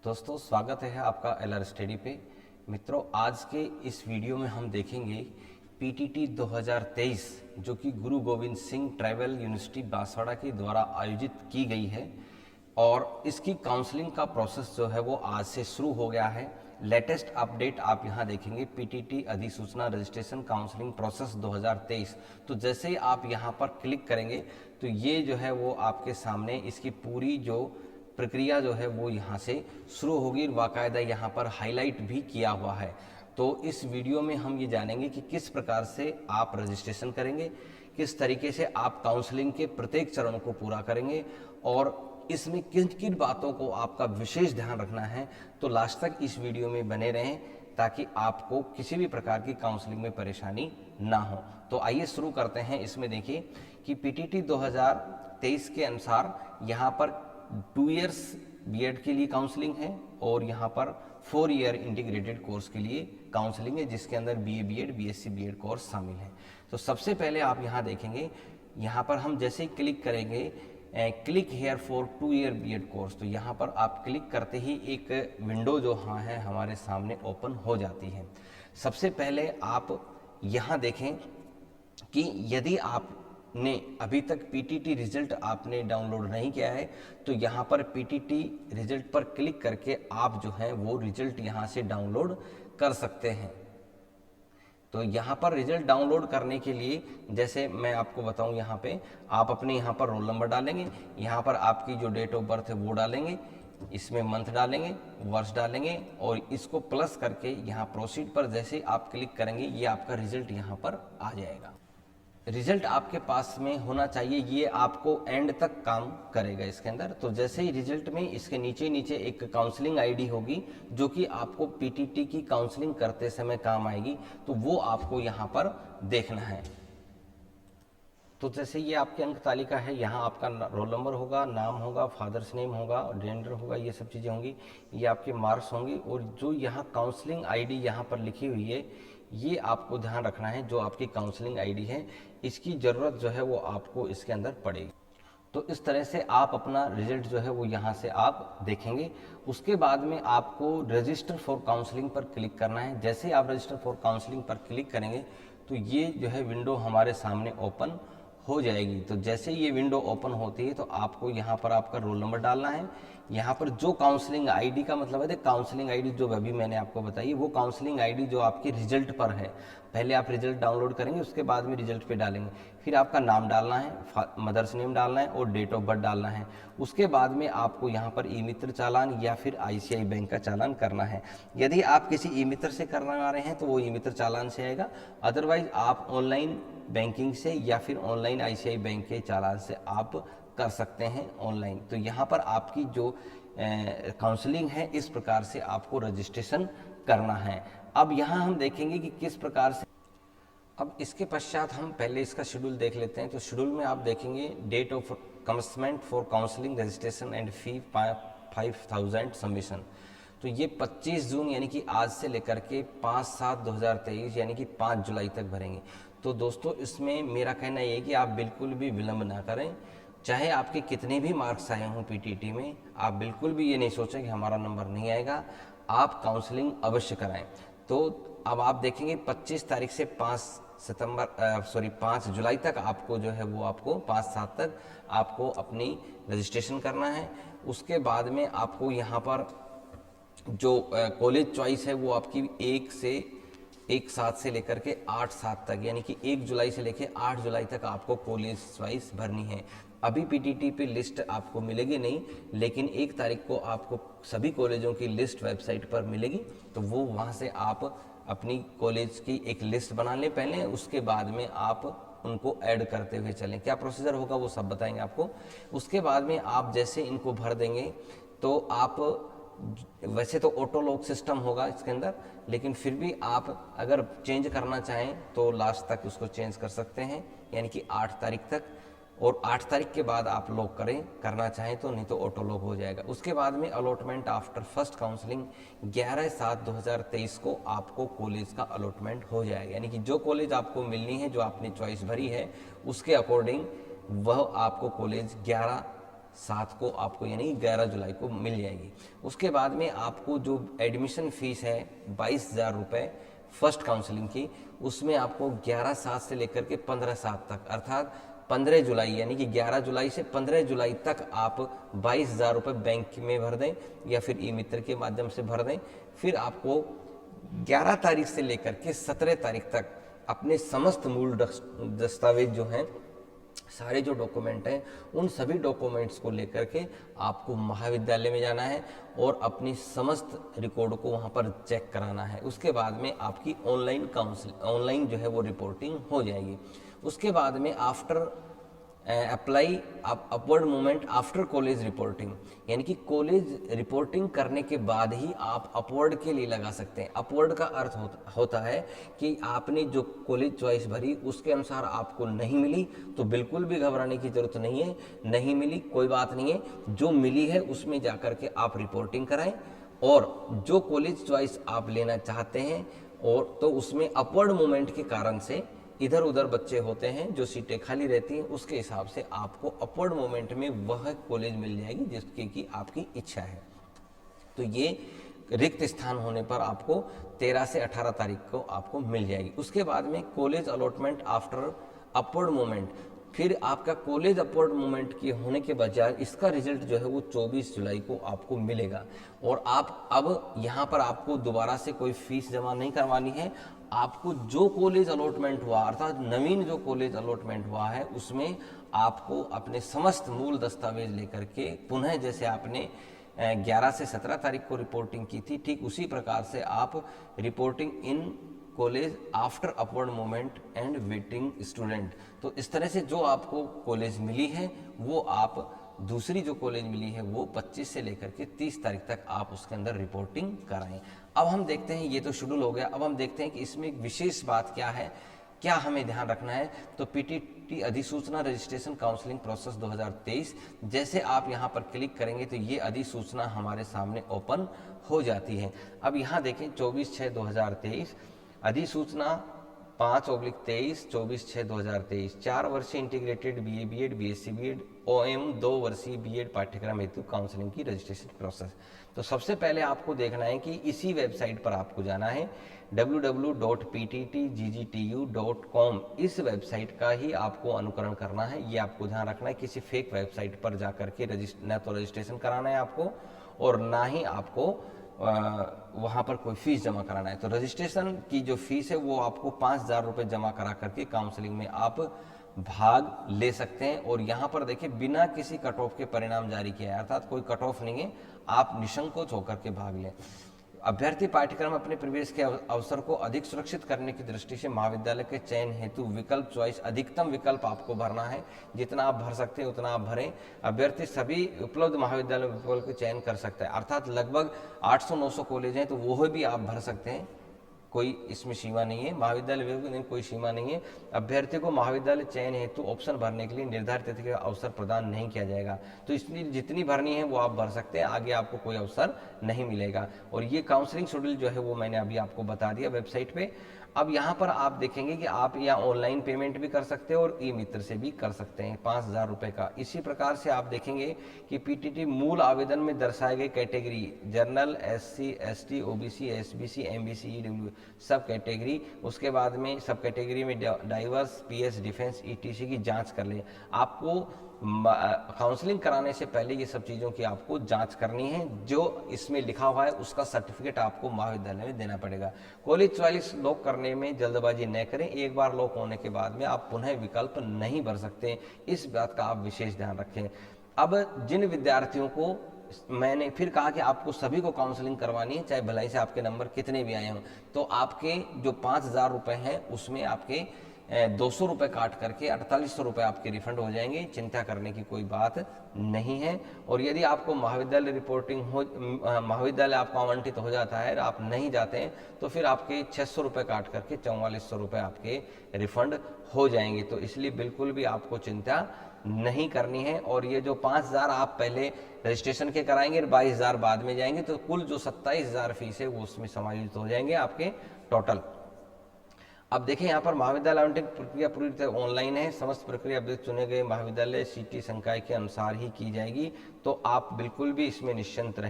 दोस्तों स्वागत है आपका एलआर स्टडी पे। मित्रों, आज के इस वीडियो में हम देखेंगे पीटीटी 2023 जो कि गुरु गोविंद सिंह ट्राइबल यूनिवर्सिटी बांसवाड़ा के द्वारा आयोजित की गई है और इसकी काउंसलिंग का प्रोसेस जो है वो आज से शुरू हो गया है। लेटेस्ट अपडेट आप यहाँ देखेंगे, पीटीटी अधिसूचना रजिस्ट्रेशन काउंसलिंग प्रोसेस 2023। तो जैसे ही आप यहाँ पर क्लिक करेंगे तो ये जो है वो आपके सामने इसकी पूरी जो प्रक्रिया जो है वो यहाँ से शुरू होगी। बाकायदा यहाँ पर हाईलाइट भी किया हुआ है। तो इस वीडियो में हम ये जानेंगे कि किस प्रकार से आप रजिस्ट्रेशन करेंगे, किस तरीके से आप काउंसलिंग के प्रत्येक चरण को पूरा करेंगे और इसमें किन किन बातों को आपका विशेष ध्यान रखना है। तो लास्ट तक इस वीडियो में बने रहें ताकि आपको किसी भी प्रकार की काउंसलिंग में परेशानी ना हो। तो आइए शुरू करते हैं। इसमें देखिए कि पीटीटी 2023 के अनुसार यहाँ पर 2 इयर्स बीएड के लिए काउंसलिंग है और यहाँ पर 4 ईयर इंटीग्रेटेड कोर्स के लिए काउंसलिंग है, जिसके अंदर BA BEd BSc BEd course शामिल है। तो सबसे पहले आप यहाँ देखेंगे, यहाँ पर हम जैसे ही क्लिक करेंगे click here for 2 year BEd course, तो यहाँ पर आप क्लिक करते ही एक विंडो जो हाँ है हमारे सामने ओपन हो जाती है। सबसे पहले आप यहाँ देखें कि यदि आपने अभी तक पीटीटी रिजल्ट आपने डाउनलोड नहीं किया है तो यहाँ पर पीटीटी रिजल्ट पर क्लिक करके आप जो है वो रिजल्ट यहाँ से डाउनलोड कर सकते हैं। तो यहाँ पर रिजल्ट डाउनलोड करने के लिए जैसे मैं आपको बताऊं, यहाँ पे आप अपने यहाँ पर रोल नंबर डालेंगे, यहाँ पर आपकी जो डेट ऑफ बर्थ है वो डालेंगे, इसमें मंथ डालेंगे, वर्ष डालेंगे और इसको प्लस करके यहाँ प्रोसीड पर जैसे आप क्लिक करेंगे ये आपका रिजल्ट यहाँ पर आ जाएगा। रिजल्ट आपके पास में होना चाहिए, ये आपको एंड तक काम करेगा इसके अंदर। तो जैसे ही रिजल्ट में इसके नीचे नीचे एक काउंसलिंग आईडी होगी जो कि आपको पीटीटी की काउंसलिंग करते समय काम आएगी, तो वो आपको यहाँ पर देखना है। तो जैसे ये आपकी अंक तालिका है, यहाँ आपका रोल नंबर होगा, नाम होगा, फादर्स नेम होगा, जेंडर होगा, ये सब चीज़ें होंगी, ये आपके मार्क्स होंगी और जो यहाँ काउंसलिंग आईडी यहाँ पर लिखी हुई है ये आपको ध्यान रखना है। जो आपकी काउंसलिंग आईडी है इसकी ज़रूरत जो है वो आपको इसके अंदर पड़ेगी। तो इस तरह से आप अपना रिजल्ट जो है वो यहाँ से आप देखेंगे। उसके बाद में आपको रजिस्टर फॉर काउंसलिंग पर क्लिक करना है। जैसे ही आप रजिस्टर फॉर काउंसलिंग पर क्लिक करेंगे तो ये जो है विंडो हमारे सामने ओपन हो जाएगी। तो जैसे ये विंडो ओपन होती है तो आपको यहाँ पर आपका रोल नंबर डालना है। यहाँ पर जो काउंसलिंग आईडी का मतलब है, काउंसलिंग आईडी जो अभी मैंने आपको बताई वो काउंसलिंग आईडी जो आपके रिजल्ट पर है। पहले आप रिजल्ट डाउनलोड करेंगे, उसके बाद में रिजल्ट पे डालेंगे। फिर आपका नाम डालना है, मदर्स नेम डालना है और डेट ऑफ बर्थ डालना है। उसके बाद में आपको यहाँ पर ई मित्र चालान या फिर आईसीआई बैंक का चालान करना है। यदि आप किसी ई मित्र से करवा रहे हैं तो वो ई मित्र चालान से आएगा, अदरवाइज आप ऑनलाइन बैंकिंग से या फिर ऑनलाइन आईसीआई बैंक के चालान से आप कर सकते हैं ऑनलाइन। तो यहाँ पर आपकी जो काउंसलिंग है इस प्रकार से आपको रजिस्ट्रेशन करना है। अब यहाँ हम देखेंगे कि किस प्रकार से। अब इसके पश्चात हम पहले इसका शेड्यूल देख लेते हैं। तो शेड्यूल में आप देखेंगे date of commencement for counselling registration and fee 5000 submission. तो ये 25 जून यानी कि आज से लेकर के 5/7/2023 यानी कि 5 जुलाई तक भरेंगे। तो दोस्तों इसमें मेरा कहना ये है कि आप बिल्कुल भी विलंब ना करें। चाहे आपके कितने भी मार्क्स आए हों पीटीटी में, आप बिल्कुल भी ये नहीं सोचें कि हमारा नंबर नहीं आएगा, आप काउंसलिंग अवश्य कराएं। तो अब आप देखेंगे 25 तारीख से 5 जुलाई तक आपको जो है वो आपको 5/7 तक आपको अपनी रजिस्ट्रेशन करना है। उसके बाद में आपको यहाँ पर जो कॉलेज चॉइस है वो आपकी 1/7 से लेकर के 8/7 तक यानी कि 1 जुलाई से लेकर 8 जुलाई तक आपको कॉलेज चॉइस भरनी है। अभी पीटीटी पे लिस्ट आपको मिलेगी नहीं, लेकिन 1 तारीख को आपको सभी कॉलेजों की लिस्ट वेबसाइट पर मिलेगी। तो वो वहाँ से आप अपनी कॉलेज की एक लिस्ट बना लें पहले, उसके बाद में आप उनको ऐड करते हुए चलें। क्या प्रोसीजर होगा वो सब बताएंगे आपको। उसके बाद में आप जैसे इनको भर देंगे तो आप वैसे तो ऑटो लॉक सिस्टम होगा इसके अंदर, लेकिन फिर भी आप अगर चेंज करना चाहें तो लास्ट तक उसको चेंज कर सकते हैं यानी कि 8 तारीख तक। और 8 तारीख के बाद आप लॉक करना चाहें तो, नहीं तो ऑटो लॉक हो जाएगा। उसके बाद में अलॉटमेंट आफ्टर फर्स्ट काउंसलिंग 11/7/2023 को आपको कॉलेज का अलॉटमेंट हो जाएगा। यानी कि जो कॉलेज आपको मिलनी है, जो आपने चॉइस भरी है, उसके अकॉर्डिंग वह आपको कॉलेज 11 7 को आपको यानी 11 जुलाई को मिल जाएगी। उसके बाद में आपको जो एडमिशन फीस है 22,000 रुपये फर्स्ट काउंसलिंग की, उसमें आपको 11/7 से लेकर के 15/7 तक अर्थात 15 जुलाई यानी कि 11 जुलाई से 15 जुलाई तक आप 22,000 रुपये बैंक में भर दें या फिर ई मित्र के माध्यम से भर दें। फिर आपको 11 तारीख से लेकर के 17 तारीख तक अपने समस्त मूल दस्तावेज जो हैं, सारे जो डॉक्यूमेंट हैं, उन सभी डॉक्यूमेंट्स को लेकर के आपको महाविद्यालय में जाना है और अपनी समस्त रिकॉर्ड को वहाँ पर चेक कराना है। उसके बाद में आपकी ऑनलाइन जो है वो रिपोर्टिंग हो जाएगी। उसके बाद में after apply upward movement after college reporting, यानी कि कॉलेज रिपोर्टिंग करने के बाद ही आप अपवर्ड के लिए लगा सकते हैं। अपवर्ड का अर्थ होता है कि आपने जो कॉलेज चॉइस भरी उसके अनुसार आपको नहीं मिली तो बिल्कुल भी घबराने की जरूरत नहीं है। नहीं मिली कोई बात नहीं है, जो मिली है उसमें जाकर के आप रिपोर्टिंग कराएं और जो कॉलेज चॉइस आप लेना चाहते हैं और तो उसमें अपवर्ड मूवमेंट के कारण से इधर उधर बच्चे होते हैं, जो सीटें खाली रहती हैं उसके हिसाब से आपको अपवर्ड मोमेंट में वह कॉलेज मिल जाएगी जिसकी की आपकी इच्छा है। तो ये रिक्त स्थान होने पर आपको 13 से 18 तारीख को आपको मिल जाएगी। उसके बाद में college allotment after upward moment, फिर आपका कॉलेज अपवर्ड मूवमेंट के होने के बजाय इसका रिजल्ट जो है वो 24 जुलाई को आपको मिलेगा। और आप अब यहाँ पर आपको दोबारा से कोई फीस जमा नहीं करवानी है। आपको जो कॉलेज अलॉटमेंट हुआ अर्थात नवीन जो कॉलेज अलॉटमेंट हुआ है उसमें आपको अपने समस्त मूल दस्तावेज लेकर के पुनः जैसे आपने 11 से 17 तारीख को रिपोर्टिंग की थी, ठीक उसी प्रकार से आप reporting in college after upward movement and waiting student, तो इस तरह से जो आपको कॉलेज मिली है वो आप दूसरी जो कॉलेज मिली है वो 25 से लेकर के 30 तारीख तक आप उसके अंदर रिपोर्टिंग कराएं। अब हम देखते हैं, ये तो शेड्यूल हो गया, अब हम देखते हैं कि इसमें एक विशेष बात क्या है, क्या हमें ध्यान रखना है। तो पीटीटी अधिसूचना रजिस्ट्रेशन काउंसलिंग प्रोसेस 2023, जैसे आप यहाँ पर क्लिक करेंगे तो ये अधिसूचना हमारे सामने ओपन हो जाती है। अब यहाँ देखें 24/6/2023 अधिसूचना 5/23 24/6/2023 4 वर्षीय integrated BA BEd BSc BEd OM 2 वर्षीय BEd पाठ्यक्रम हेतु काउंसलिंग की रजिस्ट्रेशन प्रोसेस। तो सबसे पहले आपको देखना है कि इसी वेबसाइट पर आपको जाना है www.pttggtu.com, इस वेबसाइट का ही आपको अनुकरण करना है। ये आपको ध्यान रखना है, किसी फेक वेबसाइट पर जाकर के न तो रजिस्ट्रेशन कराना है आपको और ना ही आपको वहाँ पर कोई फीस जमा कराना है। तो रजिस्ट्रेशन की जो फीस है वो आपको 5,000 रुपये जमा करा करके काउंसलिंग में आप भाग ले सकते हैं। और यहाँ पर देखिए बिना किसी कट ऑफ के परिणाम जारी किया है, अर्थात कोई कट ऑफ नहीं है, आप निसंकोच होकर के भाग लें। अभ्यर्थी पाठ्यक्रम अपने प्रवेश के अवसर को अधिक सुरक्षित करने की दृष्टि से महाविद्यालय के चयन हेतु विकल्प चॉइस अधिकतम विकल्प आपको भरना है, जितना आप भर सकते हैं उतना आप भरें। अभ्यर्थी सभी उपलब्ध महाविद्यालय विकल्प का चयन कर सकता है, अर्थात लगभग 800-900 कॉलेज हैं तो वो भी आप भर सकते हैं, कोई इसमें सीमा नहीं है। महाविद्यालय विकल्प में कोई सीमा नहीं है। अभ्यर्थी को महाविद्यालय चयन हेतु ऑप्शन भरने के लिए निर्धारित तिथि का अवसर प्रदान नहीं किया जाएगा, तो इसलिए जितनी भरनी है वो आप भर सकते हैं, आगे आपको कोई अवसर नहीं मिलेगा। और ये काउंसलिंग शेड्यूल जो है वो मैंने अभी आपको बता दिया वेबसाइट पे। अब यहाँ पर आप देखेंगे कि आप या ऑनलाइन पेमेंट भी कर सकते हो और ई मित्र से भी कर सकते हैं 5,000 रुपये का। इसी प्रकार से आप देखेंगे कि पीटीटी मूल आवेदन में दर्शाए गए category general, SC ST OBC SBC MBC EW सब कैटेगरी, उसके बाद में सब कैटेगरी में डाइवर्स PS डिफेंस ETC की जांच कर लें। आपको काउंसलिंग कराने से पहले ये सब चीज़ों की आपको जांच करनी है, जो इसमें लिखा हुआ है उसका सर्टिफिकेट आपको महाविद्यालय में देना पड़ेगा। कॉलेज चॉइस लॉक करने में जल्दबाजी न करें, एक बार लॉक होने के बाद में आप पुनः विकल्प नहीं भर सकते, इस बात का आप विशेष ध्यान रखें। अब जिन विद्यार्थियों को मैंने फिर कहा कि आपको सभी को काउंसलिंग करवानी है, चाहे भलाई से आपके नंबर कितने भी आए हों, तो आपके जो 5,000 रुपये हैं उसमें आपके 200 रुपये काट करके 4800 रुपये आपके रिफंड हो जाएंगे, चिंता करने की कोई बात नहीं है। और यदि आपको महाविद्यालय रिपोर्टिंग हो, महाविद्यालय आपको आवंटित हो जाता है, आप नहीं जाते हैं, तो फिर आपके 600 रुपये काट करके 4400 रुपये आपके रिफंड हो जाएंगे। तो इसलिए बिल्कुल भी आपको चिंता नहीं करनी है। और ये जो 5,000 आप पहले रजिस्ट्रेशन के कराएंगे और 22,000 बाद में जाएंगे, तो कुल जो 27,000 फीस है वो उसमें समायोजित हो जाएंगे आपके टोटल। अब देखें यहाँ पर महाविद्यालय आवंटन प्रक्रिया पूरी तरह ऑनलाइन है। समस्त प्रक्रिया अभी चुने गए महाविद्यालय सीटी संकाय के अनुसार ही की जाएगी, तो आप बिल्कुल भी इसमें निश्चिंत रहें।